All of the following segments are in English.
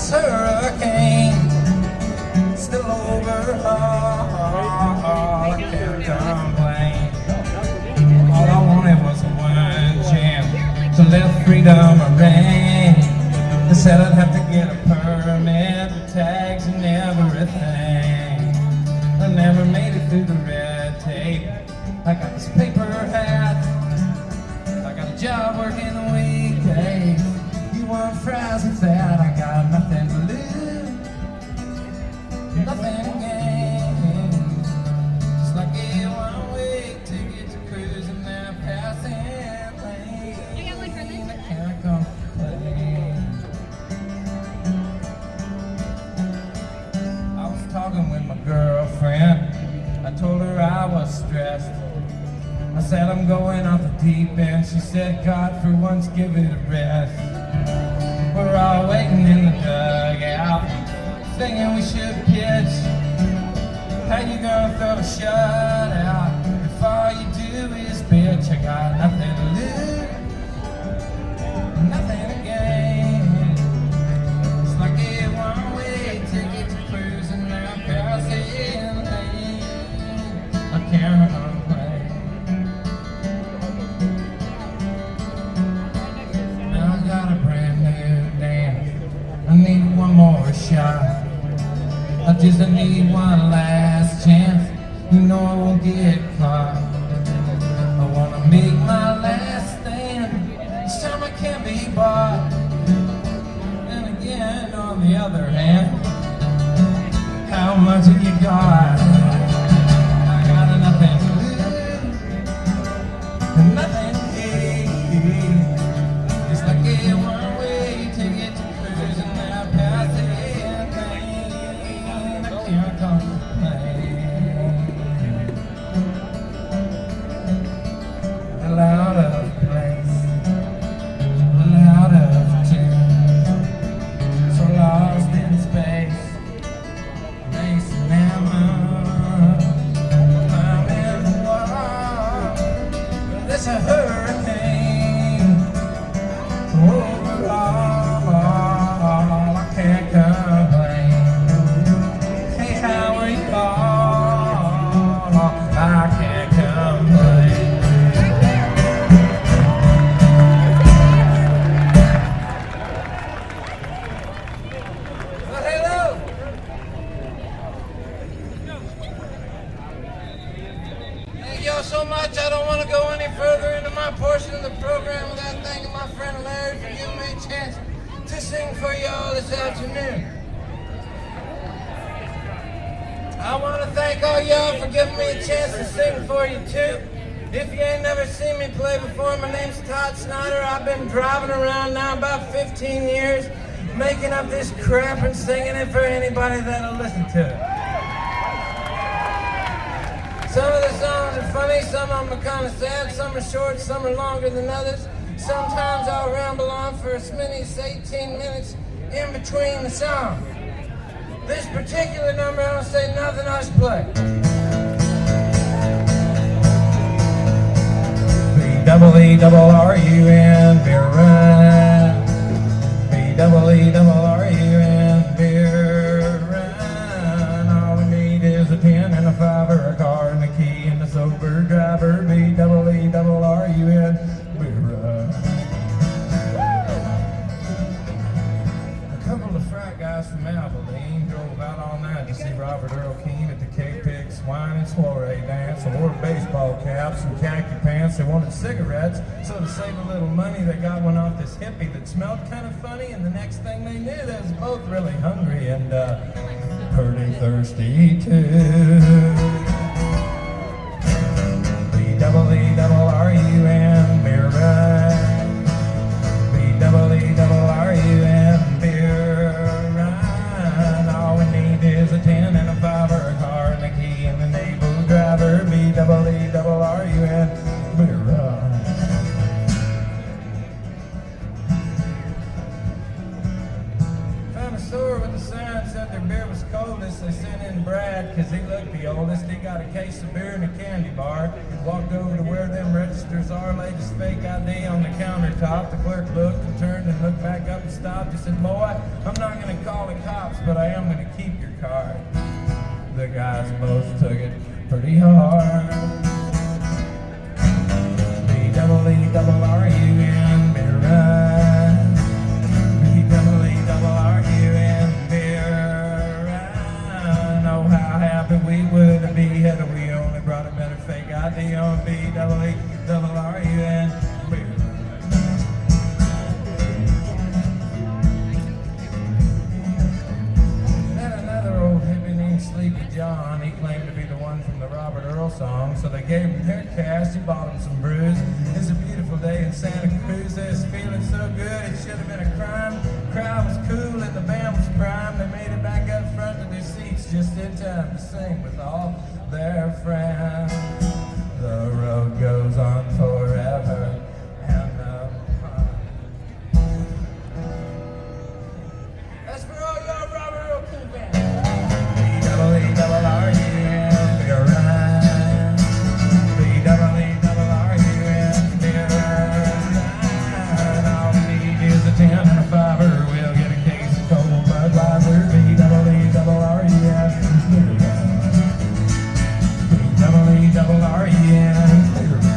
this hurricane still over, I can't complain. All I wanted was one chance to let freedom reign. They said I'd have to get a permit with tags and everything. I never made it through the red tape. I got this paper hat, I got a job working the weekdays. You want fries with that? I got nothing to lose, nothing to gain. Just like a one-way ticket to cruising that passing lane. I can't complain. I was talking with my girlfriend. I told her I was stressed. I said I'm going off the deep end. She said, God, for once give it a rest. We're all waiting in the dugout, thinking we should pitch. How you gonna throw a shutout if all you do is bitch? I got nothing to lose, nothing to gain. It's like a one-way ticket to cruising that passing lane. I can't complain. Now I got a brand new dance. I need one more shot. I just need one last chance. You know I won't get caught. I wanna make my last stand. This time I can't be bought. And again, on the other hand, how much have you got? I got nothing to lose, and nothing to gain. It's like a one-way ticket to cruising that passing lane. I can't complain. Out of place, out of tune, so lost in space, racing hammer, climbing the wall. There's a hurricane overall, I can't complain. Hey, how are you all? I can't complain. So much, I don't want to go any further into my portion of the program without thanking my friend Larry for giving me a chance to sing for you all this afternoon. I want to thank all y'all for giving me a chance to sing for you too. If you ain't never seen me play before, my name's Todd Snider. I've been driving around now about 15 years, making up this crap and singing it for anybody that'll listen to it. Some of the songs are funny, some of them are kind of sad, some are short, some are longer than others. Sometimes I'll ramble on for as many as 18 minutes in between the songs. This particular number, I don't say nothing, I just play. B-double-E-double-R-U-N, wearin. B-double-E-double-R-U-N, wearin. All we need is a 10 and a 5 or a car and a key and a sober driver. B-double-E-double-R-U-N, wearin. A couple of frat guys from Abilene drove out all night to see Robert Earl Keen at the K-Pig Swine and Soiree dance. They wore baseball caps and khaki pants. They wanted cigarettes, so to save a little money, they got one off this hippie that smelled kind of funny. And the next thing they knew, they was both really hungry and pretty thirsty too. B-double-E-double-R-U-N, wearin. B-double-E-double-R-U-N, wearin. All we need is a 10 and a 5 or a car and a key and an able driver. B-double-E-double-R-U-N, wearin. Found a store with a sign said their beer was coldest. They sent in Brad because he looked the oldest. He got a case of beer and a candy bar. Walked over to where them registers are, laid his fake ID on the countertop. The clerk looked and turned and looked back up and stopped. He said, "Boy, I'm not going to call but I am gonna keep your card. The guys both took it pretty hard. B-double-E-double-R-U-N, beer run. B-double-E-double-R-U-N, beer run. Oh, how happy we would be had we only brought a better fake ID on B-double-E-double-R-U-N, beer run. Sleepy John, he claimed to be the one from the Robert Earl song, so they gave him their cash, he bought him some brews. It's a beautiful day in Santa Cruz, they was feeling so good, it should have been a crime. The crowd was cool and the band was prime, they made it back up front to their seats just in time to sing with all their friends. The road goes on forever, and that's for all y'all Robert Earl cool bands. B-double-E-double-R-U-N, beer run. B-double-E-double-R-U-N, beer run. All we need is a 10 and a 5-er. We'll get a case of cold Budweiser. B-double-E-double-R-U-N, beer run. B-double-E-double-R-U-N, beer run.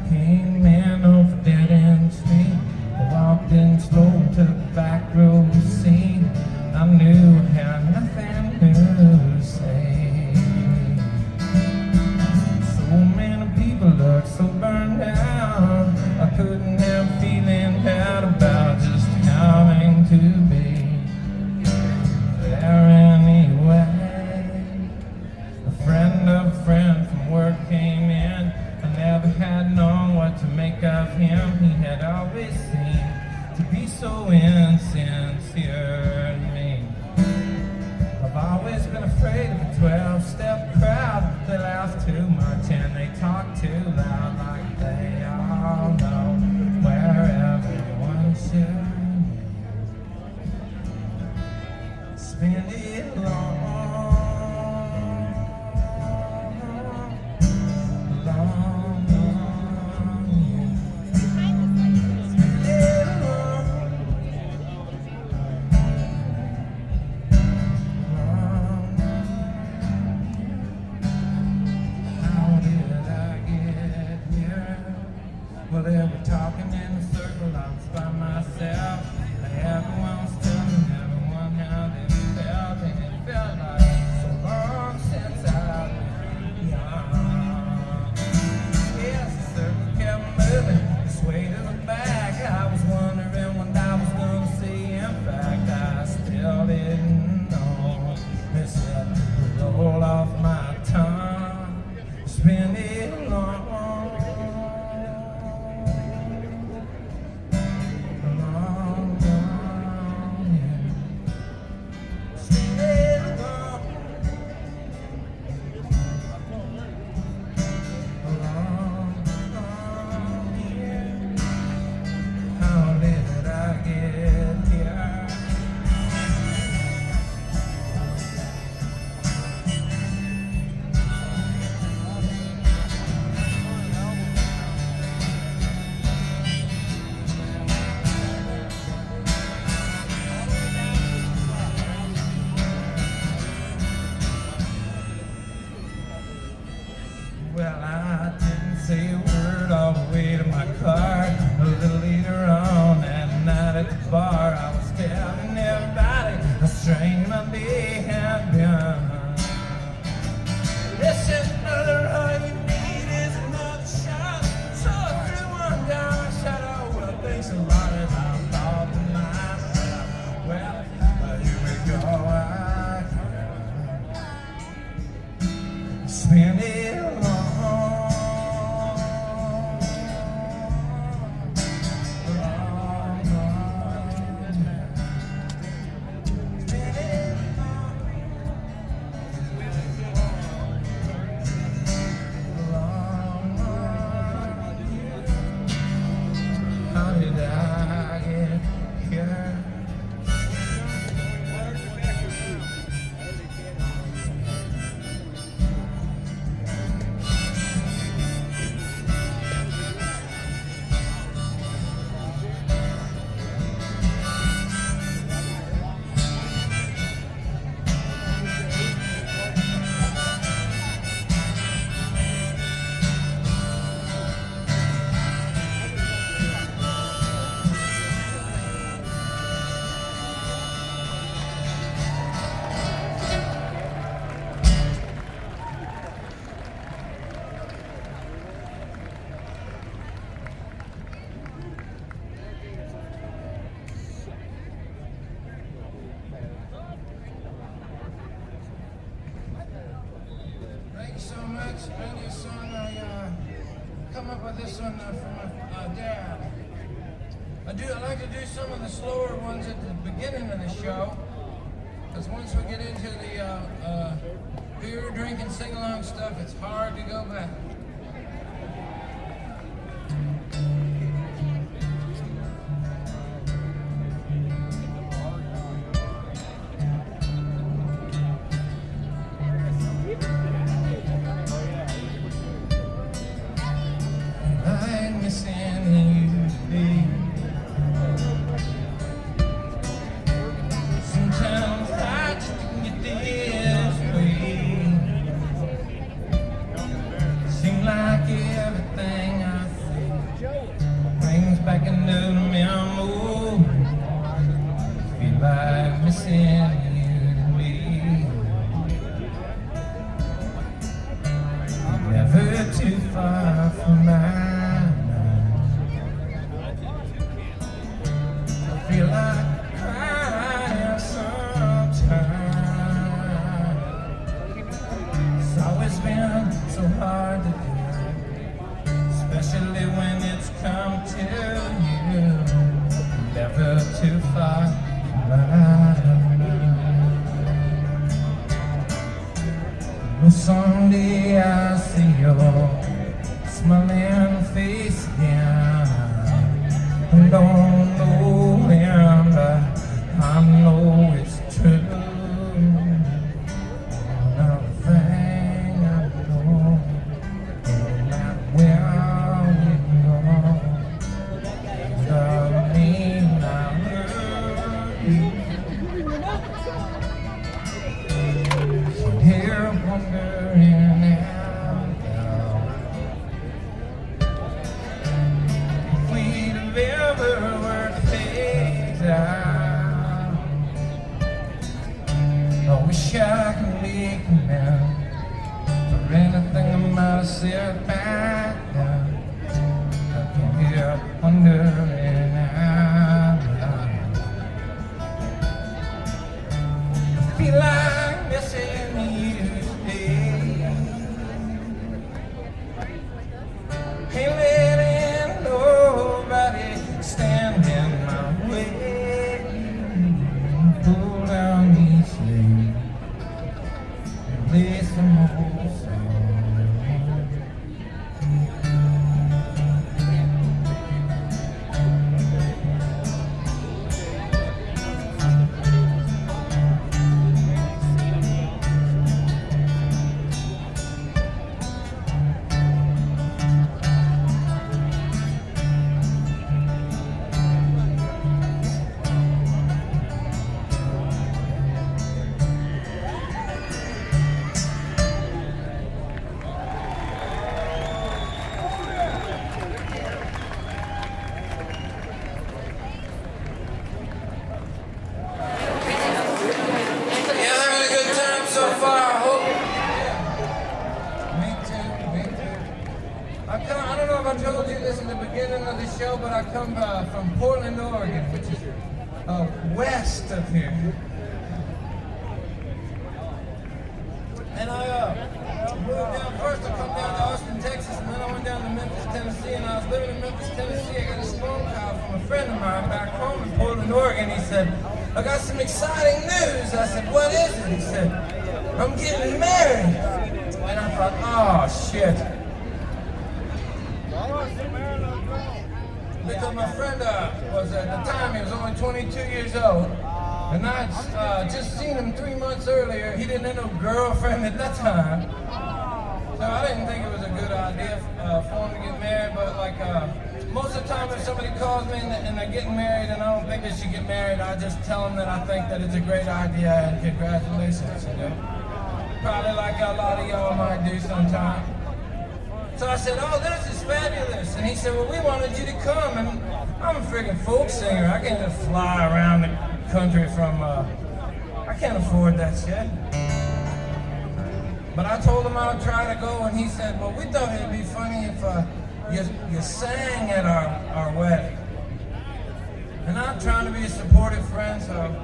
Came in off a dead-end street. I walked in slow, took the back road to see. I knew I had nothing new to say. So many people looked so burned out. I couldn't help feeling bad about just having to be there anyway. A friend of a friend from work came in. I never had known what to make of him. He had always seemed to be so insincere to me. I've always been afraid of a 12-step crowd. They laugh too much and they talk too loud, like they all know where everyone should spend it long. Well, they were talking in a circle, I was by myself. Everyone was telling everyone how they felt, and it felt like so long since I've been young. Yes, the circle kept moving, this way to the back. I was wondering what I was going to see. In fact, I still didn't know. They said to roll off my tongue, spin it long. Well, I didn't say a word all the way to my car. A little later on that night at the bar, I was telling everybody how strange my day had been. They said, brother, all you need is another shot. This song, I come up with this one from my dad. I like to do some of the slower ones at the beginning of the show, because once we get into the beer drinking sing-along stuff, it's hard to go back. Someday I'll see your smiling face again. I don't know him, but I know it's true. Another thing I know, not where we go. Doesn't mean I love you. So here I'm wondering. I wish I could make amends for anything I might have said back then. I can hear wondering out loud. I feel like missing you today. Ain't letting nobody stand in my way. Pull down these sleeves. Play some old song. But I come from Portland, Oregon, which is west of here. And I moved down first. I come down to Austin, Texas, and then I went down to Memphis, Tennessee. And I was living in Memphis, Tennessee. I got this phone call from a friend of mine back home in Portland, Oregon. He said, "I got some exciting news." I said, "What is it?" He said, "I'm getting married." And I thought, "Oh shit." Because my friend was at the time, he was only 22 years old, and I had just seen him 3 months earlier. He didn't have no girlfriend at that time, so I didn't think it was a good idea for him to get married. But like most of the time, if somebody calls me and they're getting married and I don't think they should get married, I just tell them that I think that it's a great idea and congratulations, you know. Probably like a lot of y'all might do sometime. So I said, "Oh, this is fabulous." And he said, "Well, we wanted you to come." And I'm a freaking folk singer. I can't just fly around the country from, I can't afford that shit. But I told him I would try to go, and he said, "Well, we thought it'd be funny if you sang at our wedding." And I'm trying to be a supportive friend, so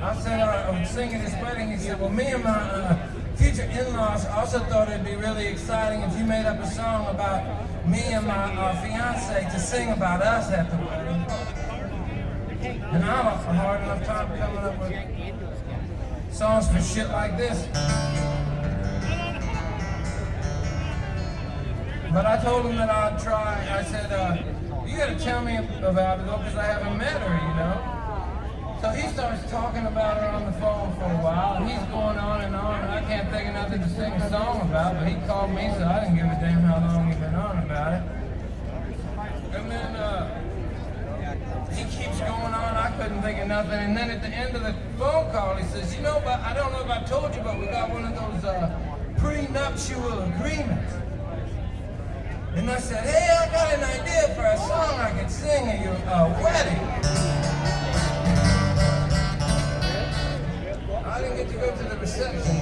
I said I would sing at his wedding. He said, "Well, me and my future in-laws also thought it'd be really exciting if you made up a song about me and my fiance to sing about us at the wedding. And I'm up for hard enough time coming up with songs for shit like this. But I told him that I'd try. I said, you gotta tell me about it though, because I haven't met her, you know? So he starts talking about her on the phone for a while, and he's going on, and I can't think of nothing to sing a song about, but he called me, so I didn't give a damn how long he'd been on about it. And then he keeps going on, I couldn't think of nothing, and then at the end of the phone call, he says, you know, but I don't know if I told you, but we got one of those prenuptial agreements. And I said, hey, I got an idea for a song I could sing at your wedding. I didn't get to go to the reception.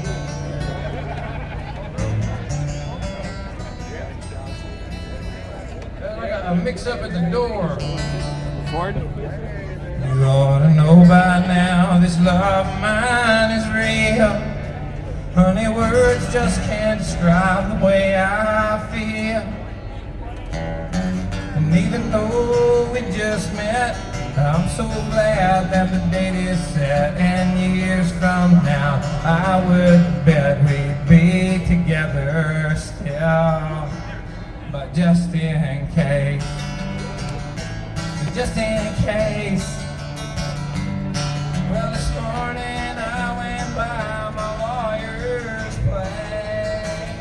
I got a mix-up at the door. Ford? You ought to know by now this love of mine is real. Honey, words just can't describe the way I feel. And even though we just met, I'm so glad that the date is set. And years from now, I would bet we'd be together still. But just in case, just in case. Well, this morning I went by my lawyer's place.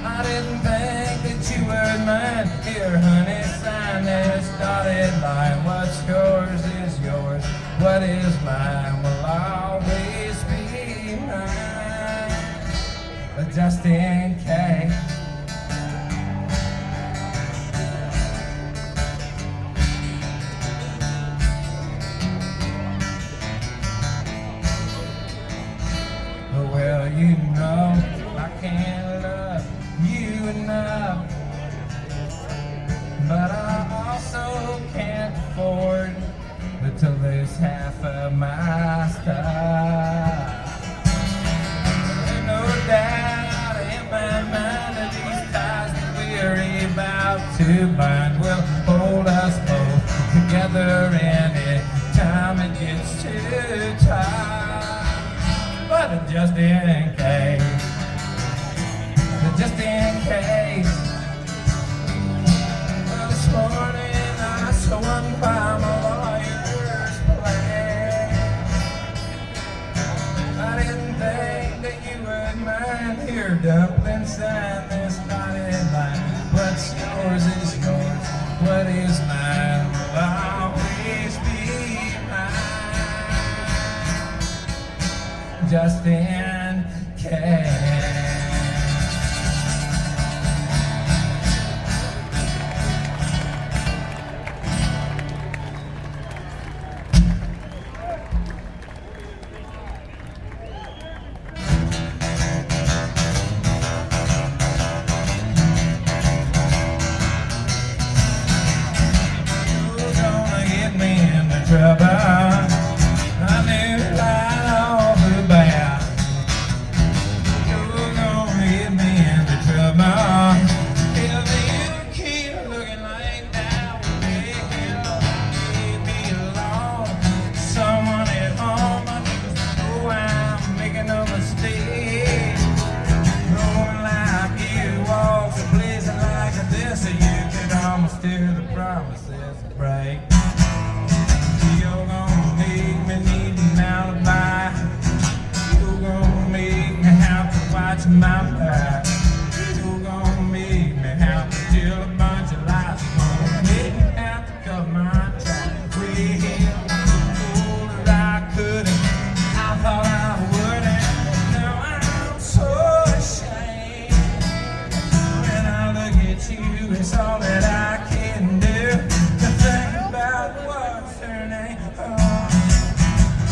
I didn't think that you were mine. Here, honey, sign this dotted line. What's yours is yours. What is mine will always be mine. But just in case. Well, you know, I can't love you enough, but I also can't afford to lose half of my stuff. There's no doubt in my mind that these ties that we're about to bind will hold us both together any time it gets too tight. But just in case, just in case. Well, this morning I swung by my lawyer's place. I didn't think that you would mind. Here, dumpling, sign this dotted line. What's yours is yours. What is mine will always be mine. Just in case. You're gonna get me into trouble. I knew right off the bat. You're gonna get me into trouble. If you keep looking like that, will leave me alone. Someone at home, I just know I'm making a mistake. Going like you, walks a place like this, so you could almost hear the promises break. You're gonna make me need an alibi. You're gonna make me have to watch my back. You're gonna make me have to tell a bunch of lies. You're gonna make me have to cut my track. Way older I couldn't. I thought I wouldn't. Now I'm so ashamed. When I look at you, it's all that I can do. To think about what's her name. Oh,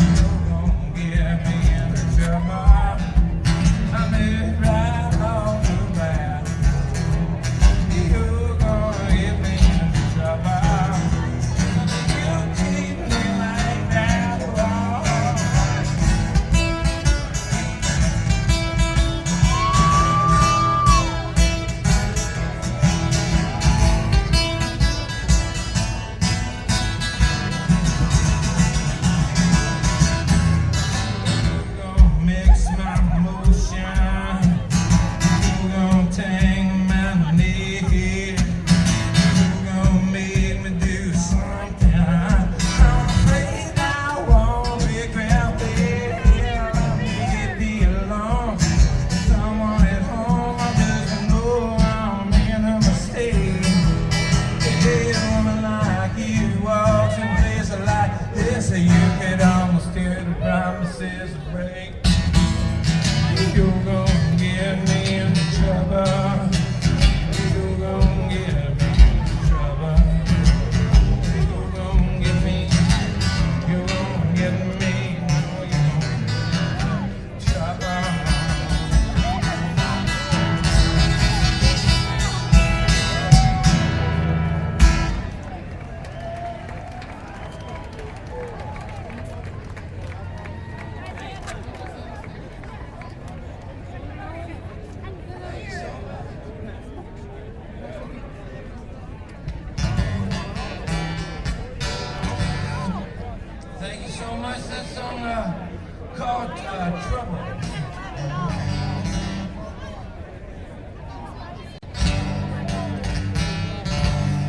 you're gonna get me into trouble. I knew right off the bat. You're gonna get me into trouble. You keep me like that. Oh.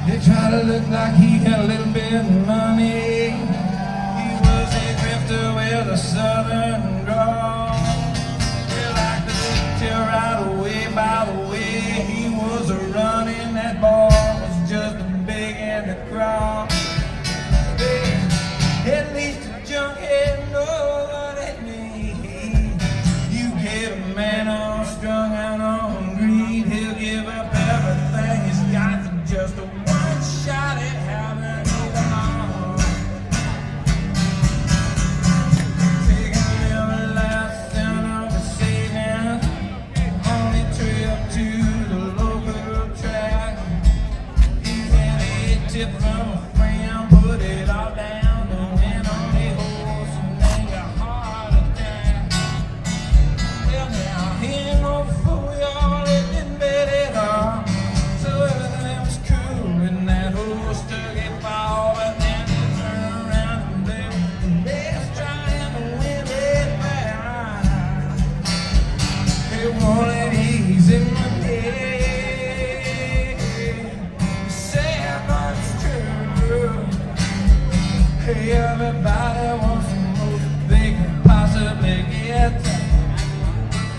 He tried to look like he had a little bit of money. He was a grifter with a southern drawl. Well, I could tell right away by the way he was running. That ball was just a big and a crawl. At least a junkhead knows what it means. You get a man all strung out on greed, he'll give up everything he's got for just a one shot at having it all. Taking every last cent of the savings on the trip to the local track. He had a tip from a friend, put it all down. Everybody wants the most they can possibly get.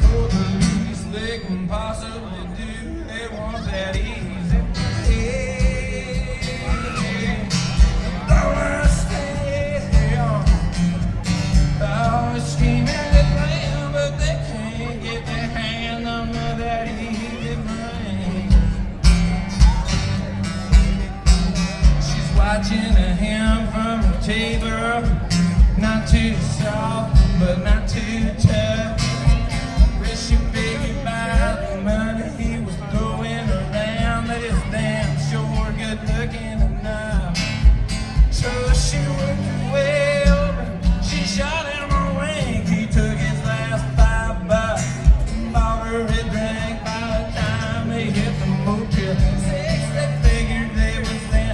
For the least they can possibly do, they want that easy pay. Don't understand, always scheming and playing, but they can't get their hand on that easy money. She's watching him from the table, not too soft, but not too tough. Wish you figured about the money he was throwing around, that is damn sure good looking enough. So she worked her way over, she shot him a wink. He took his last $5, bought her a drink. By the time they hit the motel 6, they figured they was then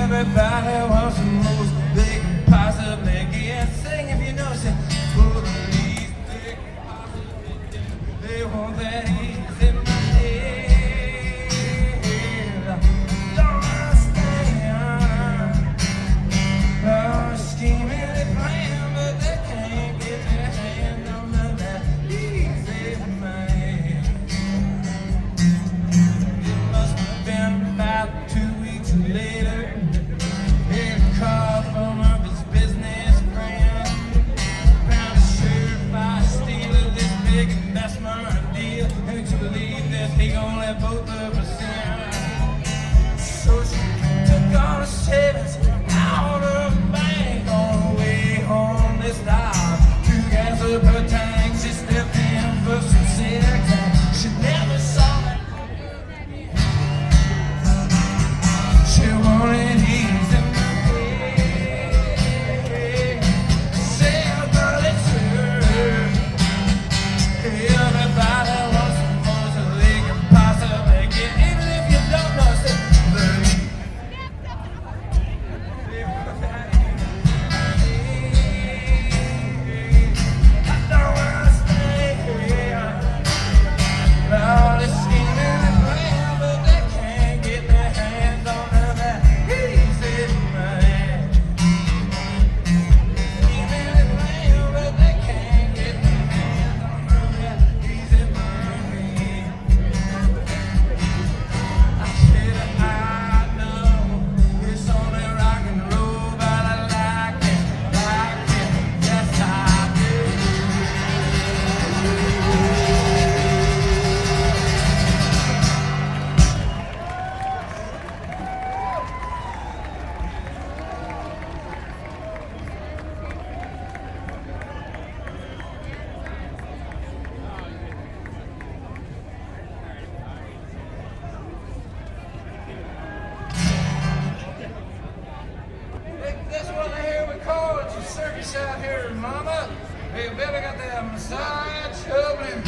everybody wants the most they can possibly get. Sing if you know, sing for the least they can possibly do. They want that easy money. Don't understand. Oh, scheming and playing, but they can't get their hand on that easy money. It must have been about 2 weeks later. Call from up his business friend. Found a surefire stealer, this big investment deal. And to believe this, he gon' let both of us in. So she took all the savings out of the bank. On the way home, this stopped to gas up her tank. She stepped in for some cigarettes and she never saw that. She wanted easy. Circus out here, mama. Hey, baby, got that Sideshow Blues.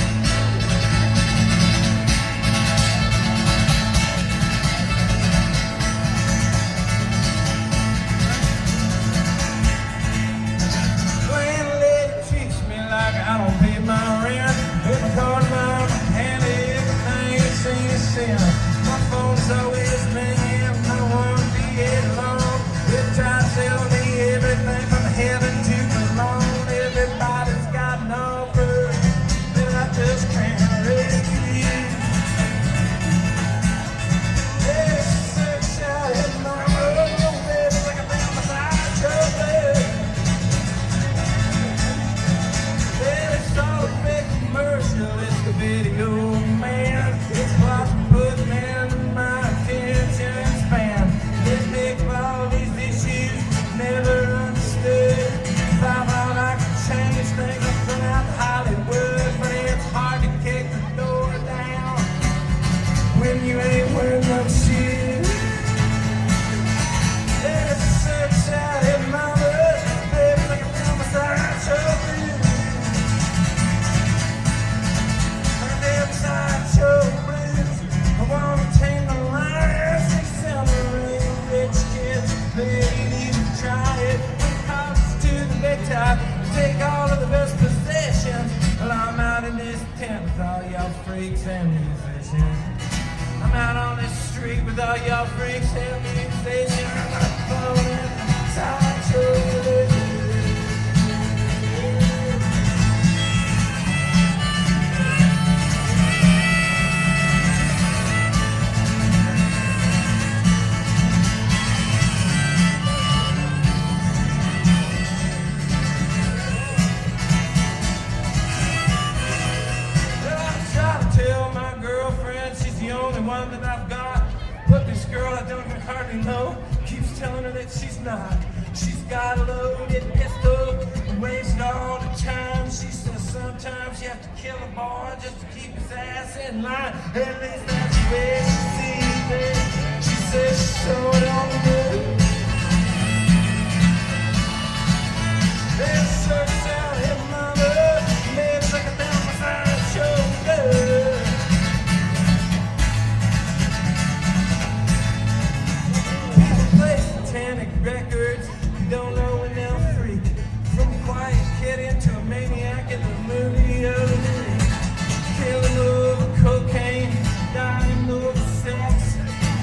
freaks and musicians. I'm out on the street with all y'all freaks and musicians. I'm following the Sideshow Blues. One that I've got, but this girl I don't even hardly know keeps telling her that she's not. She's got a loaded pistol and waves it all the time. She says sometimes you have to kill a boy just to keep his ass in line. At least that's the way she sees it. She says she's so on the move. There's a search out here, mama, maybe take her down my Sideshow Blues. Records, you don't know when they'll freak. From a quiet kid into a maniac in the movie of the week. Killing over cocaine, dying over sex,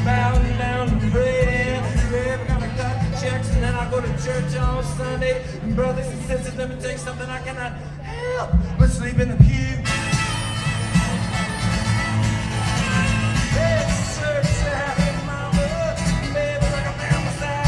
bowing down to bread. Forever gonna cut the checks, and then I go to church on Sunday. And brothers and sisters, let me tell you something I cannot help but sleep in the pew. It's church out here, mama, baby, like I'm down my side.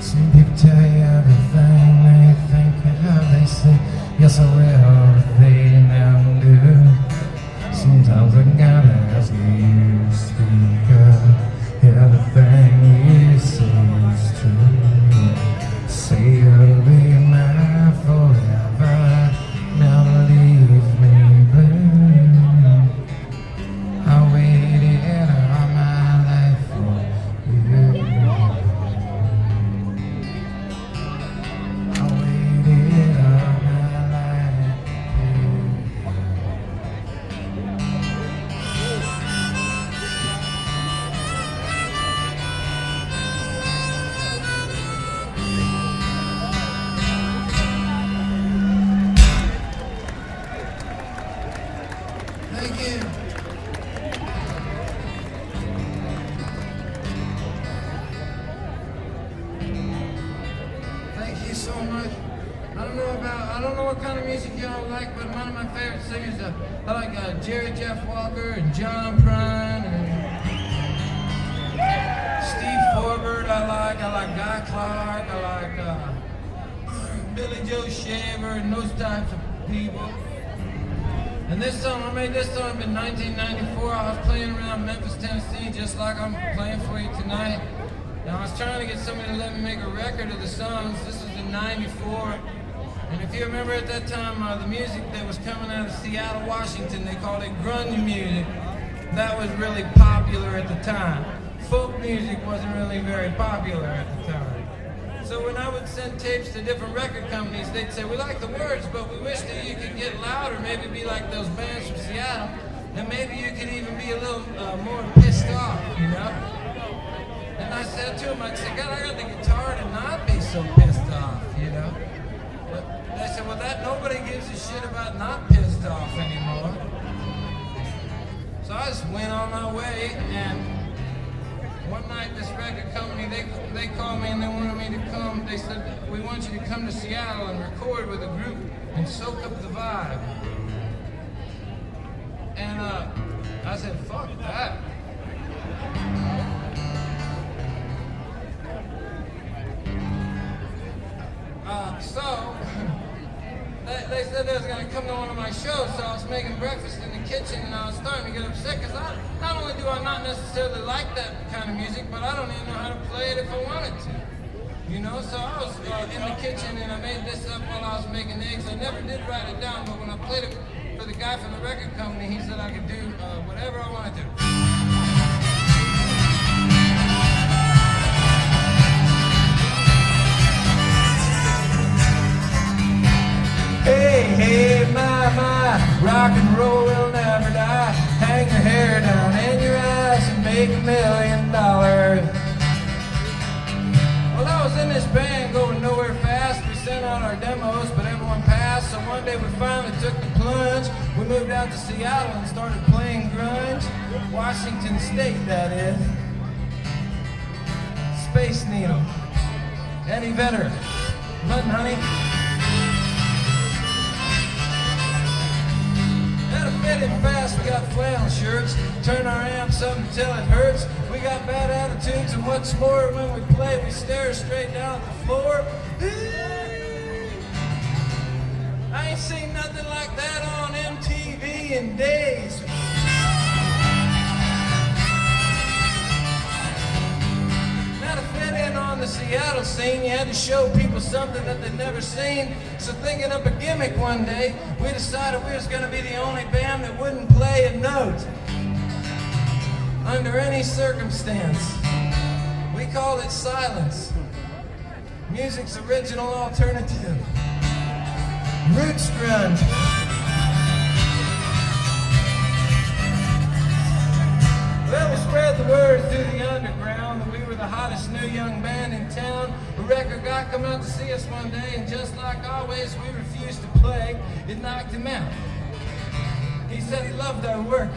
Some people tell you everything they think of, they say, yes I will, but they never do. Sometimes I gotta ask you to speak up. Everything you say is true. Say you'll be mine forever, never leave me blue. I waited all my life for you. I waited all my life for you. Thank you. Thank you so much. I don't know what kind of music y'all like, but one of my favorite singers, I like Jerry Jeff Walker and John Prine and Steve Forbert. I like Guy Clark. I like Billy Joe Shaver and those types of people. And this song, I made this song in 1994. I was playing around Memphis, Tennessee, just like I'm playing for you tonight. And I was trying to get somebody to let me make a record of the songs. This was in '94. And if you remember at that time, the music that was coming out of Seattle, Washington, they called it grunge music. That was really popular at the time. Folk music wasn't really very popular at the time. So when I would send tapes to different record companies, they'd say, we like the words, but we wish that you could get louder, maybe be like those bands from Seattle, and maybe you could even be a little more pissed off, you know? And I said to them, I said, God, I got the guitar to not be so pissed off, you know? But they said, well, that nobody gives a shit about not pissed off anymore. So I just went on my way, and one night this record company, they called me and they wanted me to come. They said, we want you to come to Seattle and record with a group and soak up the vibe. And I said, fuck that. So they said they was going to come to one of my shows, so I was making breakfast in the kitchen and I was starting to get upset because not only do I not necessarily like that kind of music, but I don't even know how to play it if I wanted to. You know, so I was in the kitchen and I made this up while I was making eggs. I never did write it down, but when I played it for the guy from the record company, he said I could do whatever I wanted to. Hey, hey, my, rock and roll will never die. Hang your hair down and your eyes and make $1 million. Well, I was in this band going nowhere fast. We sent out our demos, but everyone passed. So one day we finally took the plunge. We moved out to Seattle and started playing grunge. Washington State, that is. Space Needle. Eddie Vedder. Nothing, honey. Fitted fast, we got flannel shirts, turn our amps up until it hurts. We got bad attitudes and what's more, when we play, we stare straight down at the floor. I ain't seen nothing like that on MTV in days. Now to fit in on the Seattle scene, you had to show people something that they'd never seen. So thinking up a gimmick one day, we decided we was going to be the only band that wouldn't play a note under any circumstance. We called it silence. Music's original alternative. Roots grunge. Well, we spread the word through the underground that we were the hottest new young band in town. A record guy come out to see us one day, and just like always, we refused to play. It knocked him out. He said he loved our work.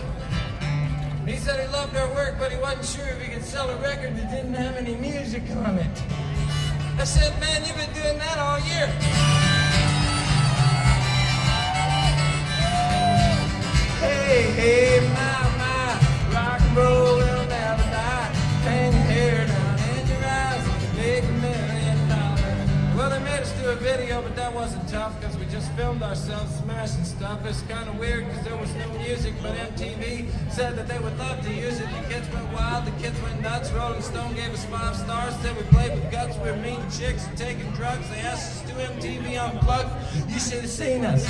He said he loved our work, but he wasn't sure if he could sell a record that didn't have any music on it. I said, man, you've been doing that all year. Hey, hey, my, rock and roll will never die. Hang your hair down in your eyes, make $1 million. that wasn't tough because we just filmed ourselves smashing stuff. It's kind of weird because there was no music, but MTV said that they would love to use it. The kids went wild, the kids went nuts. Rolling Stone gave us 5 stars. Said we played with guts, we were meeting chicks and taking drugs. They asked us to do MTV Unplugged. You should have seen us.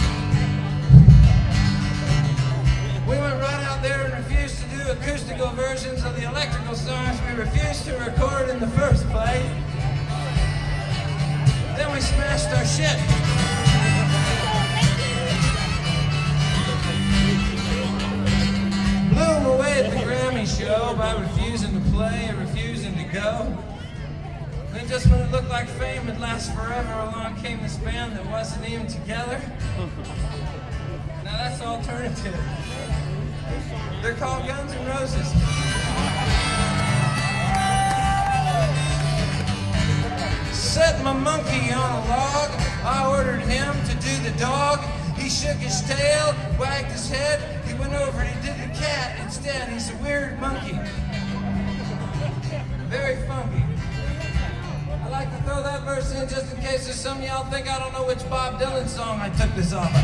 We went right out there and refused to do acoustical versions of the electrical songs we refused to record in the first place. Then we smashed our shit. Blew them away at the Grammy show by refusing to play and refusing to go. Then just when it looked like fame would last forever, along came this band that wasn't even together. Now that's alternative. They're called Guns N' Roses. Set my monkey on a log. I ordered him to do the dog. He shook his tail, wagged his head. He went over and he did the cat instead. He's a weird monkey. Very funky. I like to throw that verse in just in case there's some of y'all think I don't know which Bob Dylan song I took this off of.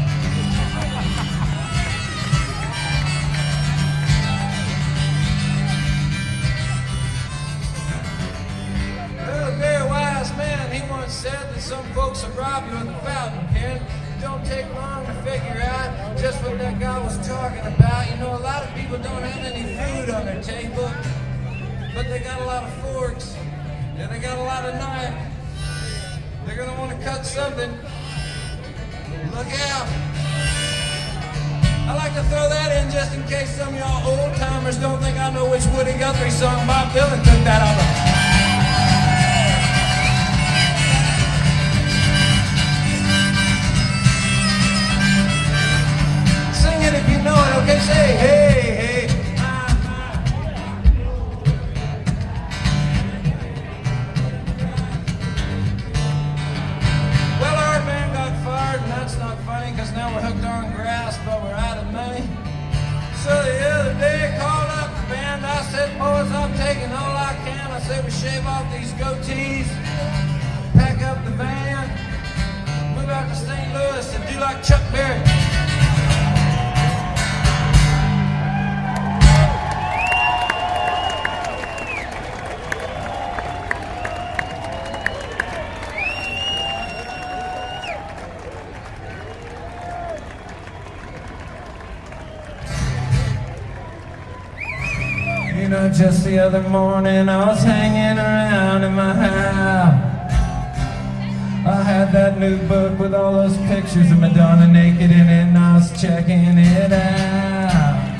He once said that some folks will rob you with a fountain pen. It don't take long to figure out just what that guy was talking about. You know, a lot of people don't have any food on their table, but they got a lot of forks, and they got a lot of knives. They're gonna want to cut something. Look out. I like to throw that in just in case some of y'all old timers don't think I know which Woody Guthrie song Bob Dylan took that off of. If you know it, okay, say hey, hey. Well, our band got fired, and that's not funny, because now we're hooked on grass, but we're out of money. So the other day, I called up the band. I said, boys, I'm taking all I can. I said, we shave off these goatees, pack up the van, move out to St. Louis, and do like Chuck Berry. You know, just the other morning I was hanging around in my house. I had that new book with all those pictures of Madonna naked in it, and I was checking it out.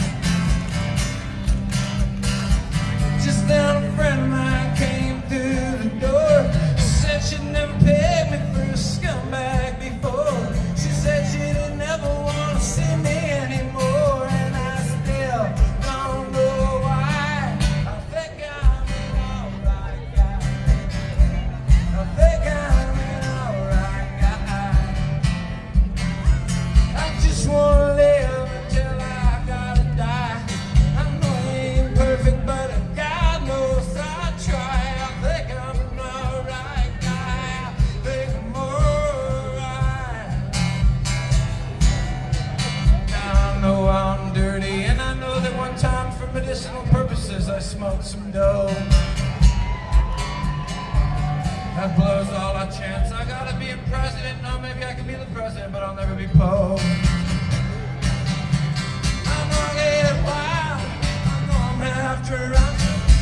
Just then a friend of mine came through the door. She said she'd never paid me for a scumbag before. She said she didn't ever want to see me anymore, and I still don't know why. Wanna live until I gotta die. I know I ain't perfect, but God knows I try. I think I'm an alright guy. I think I'm alright. Now I know I'm dirty, and I know that one time for medicinal purposes I smoked some dope. That blows all our chance. I gotta be a president. No, maybe I can be the president, but I'll never be Pope. After I'm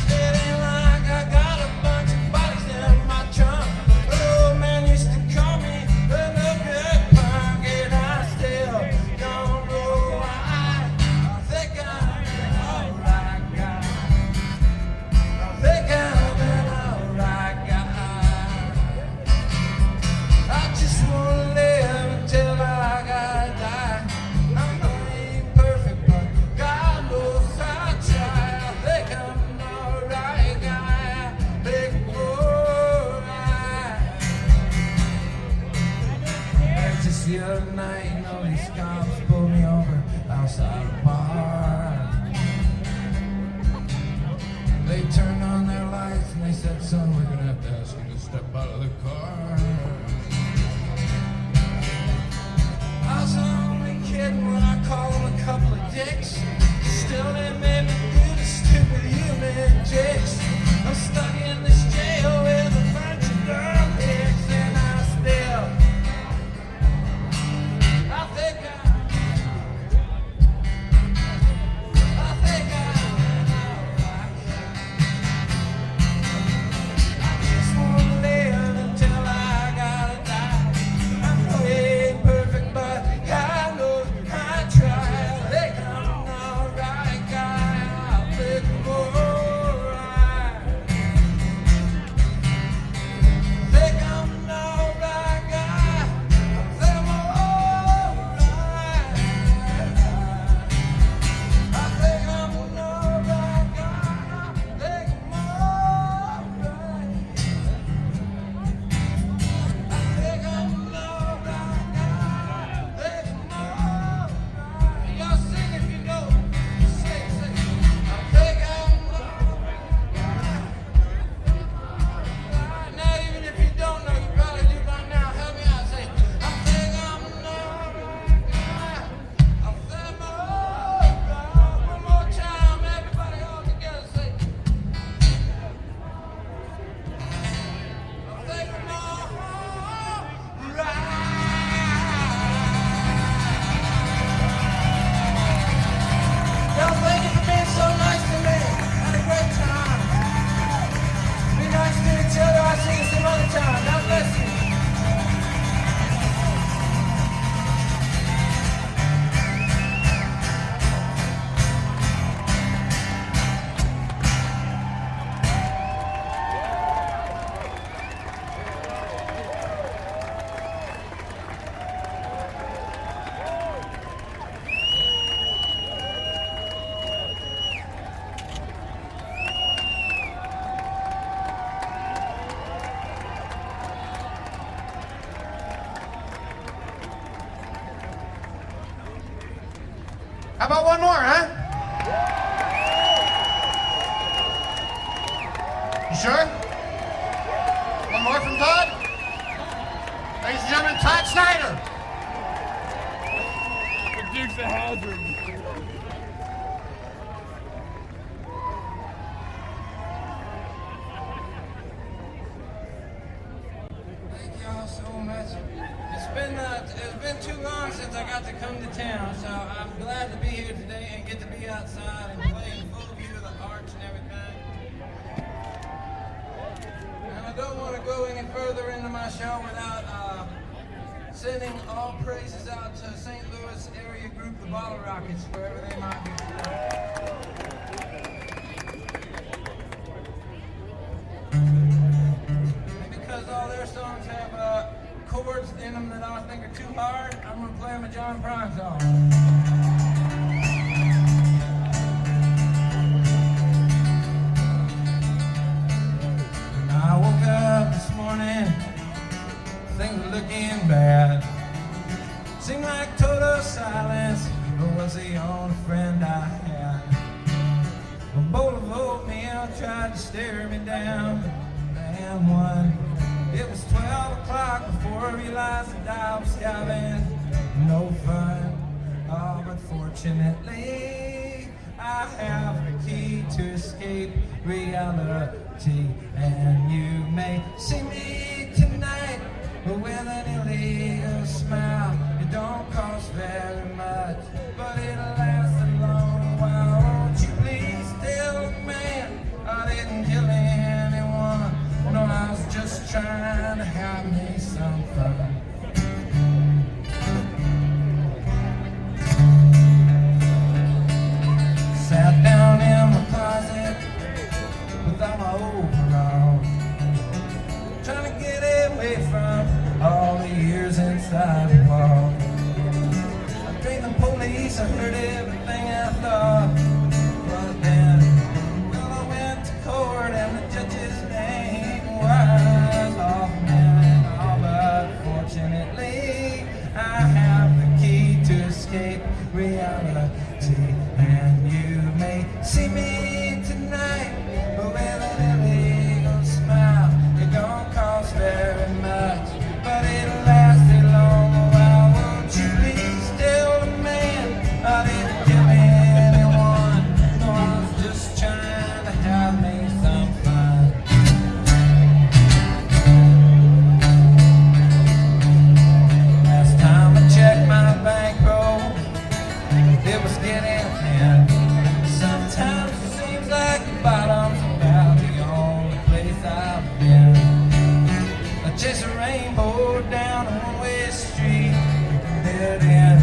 feeling like I got a bunch of bodies in my trunk. The old man used to call me the no good punk, and I still don't know why. I think I'm an alright guy. I think I'm an alright guy. I just wanna live until I gotta die. I know I ain't perfect, but God knows I try. The other night, you know, these cops pulled me over outside a bar. They turned on their lights and they said, son, we're gonna have to ask you to step out of the car. dicks. Still they make me do the stupid human tricks. I'm stuck in this jail with a bunch of dumb dicks, and I still, I think I just wanna live until I gotta die. I know it ain't perfect, but I know I try. I think I'm the right guy. I'll pick more right. I think I'm the right guy. I think I'm alright. I think I'm the right guy. I think I'm alright. I think I'm the right guy. I think I'm alright. Y'all sing if you know. Sing, sing. I think I'm the right guy. Now even if you don't know, you probably do by now. Help me out. Say, I think I'm the right guy. I think I'm alright. One more time, everybody all together. Say, I think I'm alright. Y'all, thank you for being so nice to me. Had a great time. Be nice to each other. I'll see you some other time. God bless you. How about one more, huh? You sure? One more from Todd? Ladies and gentlemen, Todd Snider. The Duke's a hazard. Thank y'all so much. It's been too long since I got to come to town, so I'm glad to be here today and get to be outside and play in full view of the arch and everything. And I don't want to go any further into my show without sending all praises out to St. Louis area group, the Bottle Rockets, wherever they might be today. And because all their songs have chords in them that I think are too hard, I'm going to play them a John Prine song. I woke up this morning, things were looking bad. Seemed like total silence, but was the only friend I had. A bowl of oatmeal tried to stare me down, and one. It was 12 o'clock before I realized that I was having no fun. Oh, but fortunately, I have the key to escape reality. And you may see me tonight with an illegal smile. It don't cost very much, but it'll last a long while. Won't you please tell the man I didn't kill anyone? No, I was just trying to have me some fun. Sat down in my closet without my overalls, trying to get away from all the years inside the wall. I dreamed the police, I heard everything I thought. But then, well, I went to court and the judge's name was Hoffman. Oh, but fortunately, I have the key to escape reality. And you may see me tonight with an illegal smile. It don't cost very much, but it'll last a long while. Won't you please tell the man I didn't Chase a rainbow down a one-way street, dead end.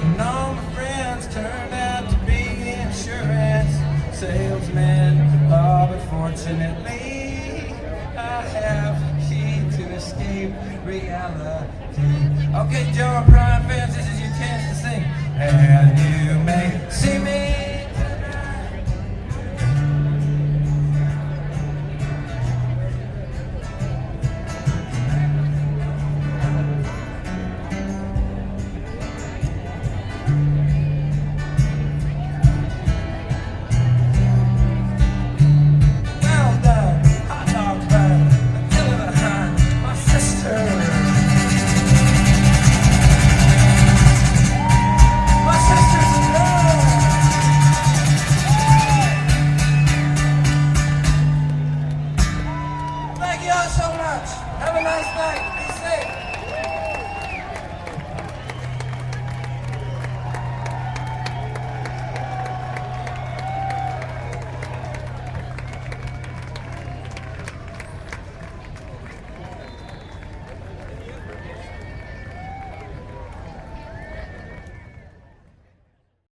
And all my friends turned out to be insurance salesmen. Oh, but fortunately, I have a key to escape reality. Okay, Joe and Prime fans, this is your chance to sing.